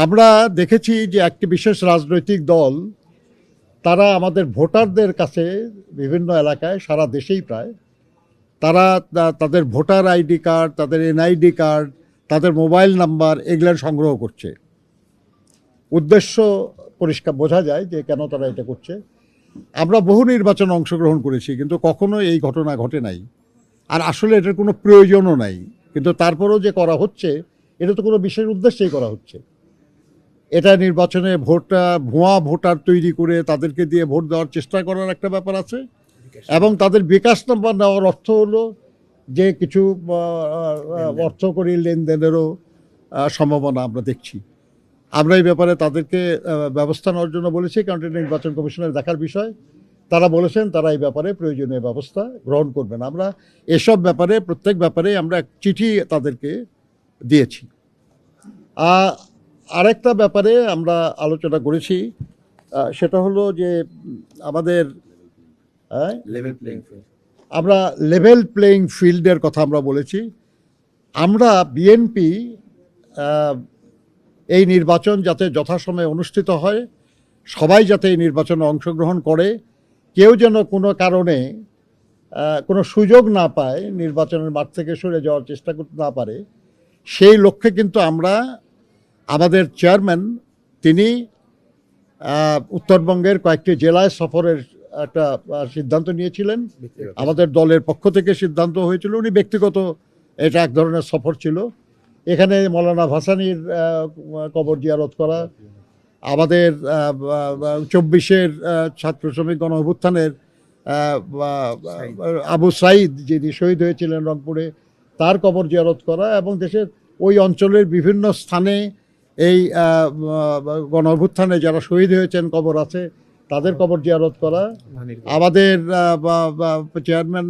আমরা দেখেছি যে একটি বিশেষ রাজনৈতিক দল তারা আমাদের ভোটারদের কাছে বিভিন্ন এলাকায় সারা দেশেই প্রায় তারা তাদের ভোটার আইডি কার্ড, তাদের এনআইডি কার্ড, তাদের মোবাইল নাম্বার এগুলো সংগ্রহ করছে। উদ্দেশ্য পরিষ্কার বোঝা যায় যে কেন তারা এটা করছে। আমরা বহু নির্বাচনে অংশগ্রহণ করেছি, কিন্তু কখনো এই ঘটনা ঘটে নাই, আর আসলে এটার কোনো প্রয়োজনও নাই। কিন্তু তারপরেও যে করা হচ্ছে, এটা তো কোনো বিশেষ উদ্দেশ্যেই করা হচ্ছে। এটা নির্বাচনে ভুয়া ভোটার তৈরি করে তাদেরকে দিয়ে ভোট দেওয়ার চেষ্টা করার একটা ব্যাপার আছে, এবং তাদের বিকাশ নাম্বার নেওয়ার অর্থ হলো যে কিছু অর্থকরী লেনদেনেরও সম্ভাবনা আমরা দেখছি। আমরা এই ব্যাপারে তাদেরকে ব্যবস্থা নেওয়ার জন্য বলেছি, কারণ এটা নির্বাচন কমিশনের দেখার বিষয়। তারা বলেছেন তারা এই ব্যাপারে প্রয়োজনীয় ব্যবস্থা গ্রহণ করবেন। আমরা এসব ব্যাপারে প্রত্যেক ব্যাপারে আমরা চিঠি তাদেরকে দিয়েছি। আরেকটা ব্যাপারে আমরা আলোচনা করেছি, সেটা হলো যে আমাদের আমরা লেভেল প্লেয়িং ফিল্ডের কথা আমরা বলেছি। আমরা বিএনপি এই নির্বাচন যাতে যথাসময়ে অনুষ্ঠিত হয়, সবাই যাতে এই নির্বাচনে অংশগ্রহণ করে, কেউ যেন কোনো কারণে কোনো সুযোগ না পায়, নির্বাচনের মাঠ থেকে সরে যাওয়ার চেষ্টা করতে না পারে, সেই লক্ষ্যে কিন্তু আমরা আমাদের চেয়ারম্যান তিনি উত্তরবঙ্গের কয়েকটি জেলায় সফরের একটা সিদ্ধান্ত নিয়েছিলেন। আমাদের দলের পক্ষ থেকে সিদ্ধান্ত হয়েছিল, উনি ব্যক্তিগত এটা এক ধরনের সফর ছিল। এখানে মৌলানা ভাসানীর কবর জিয়ারত করা, আমাদের 24-এর ছাত্র শ্রমিক গণ অভ্যুত্থানের আবু সাইদ যিনি শহীদ হয়েছিলেন রংপুরে, তার কবর জিয়ারত করা, এবং দেশের ওই অঞ্চলের বিভিন্ন স্থানে এই গণ অভ্যুত্থানে যারা শহীদ হয়েছেন কবর আছে তাদের কবর জিয়ারত করা। আমাদের চেয়ারম্যান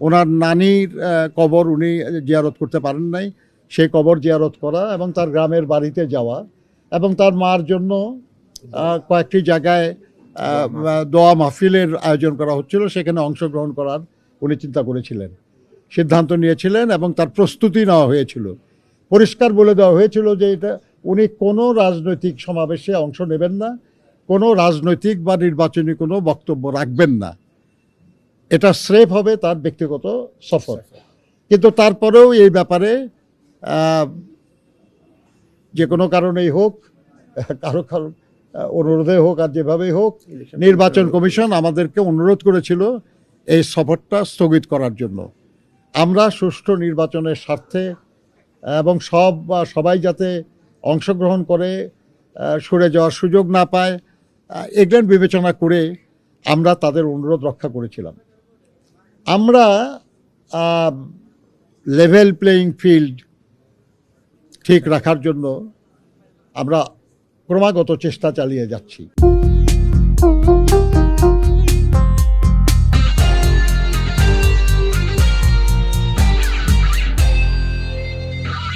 ওনার নানির কবর উনি জিয়ারত করতে পারেন নাই, সেই কবর জিয়ারত করা, এবং তার গ্রামের বাড়িতে যাওয়া, এবং তার মার জন্য কয়েকটি জায়গায় দোয়া মাহফিলের আয়োজন করা হচ্ছিল, সেখানে অংশগ্রহণ করার উনি চিন্তা করেছিলেন, সিদ্ধান্ত নিয়েছিলেন, এবং তার প্রস্তুতি নেওয়া হয়েছিল। পরিষ্কার বলে দেওয়া হয়েছিল যে এটা উনি কোনো রাজনৈতিক সমাবেশে অংশ নেবেন না, কোনো রাজনৈতিক বা নির্বাচনী কোনো বক্তব্য রাখবেন না, এটা স্রেফ হবে তার ব্যক্তিগত সফর। কিন্তু তারপরেও এই ব্যাপারে যে কোনো কারণেই হোক, কারো অনুরোধে হোক আর যেভাবেই হোক, নির্বাচন কমিশন আমাদেরকে অনুরোধ করেছিল এই সফরটা স্থগিত করার জন্য। আমরা সুষ্ঠু নির্বাচনের স্বার্থে এবং সবাই যাতে অংশগ্রহণ করে সরে যাওয়ার সুযোগ না পায়, এগুলো বিবেচনা করে আমরা তাদের অনুরোধ রক্ষা করেছিলাম। আমরা লেভেল প্লেয়িং ফিল্ড ঠিক রাখার জন্য আমরা ক্রমাগত চেষ্টা চালিয়ে যাচ্ছি।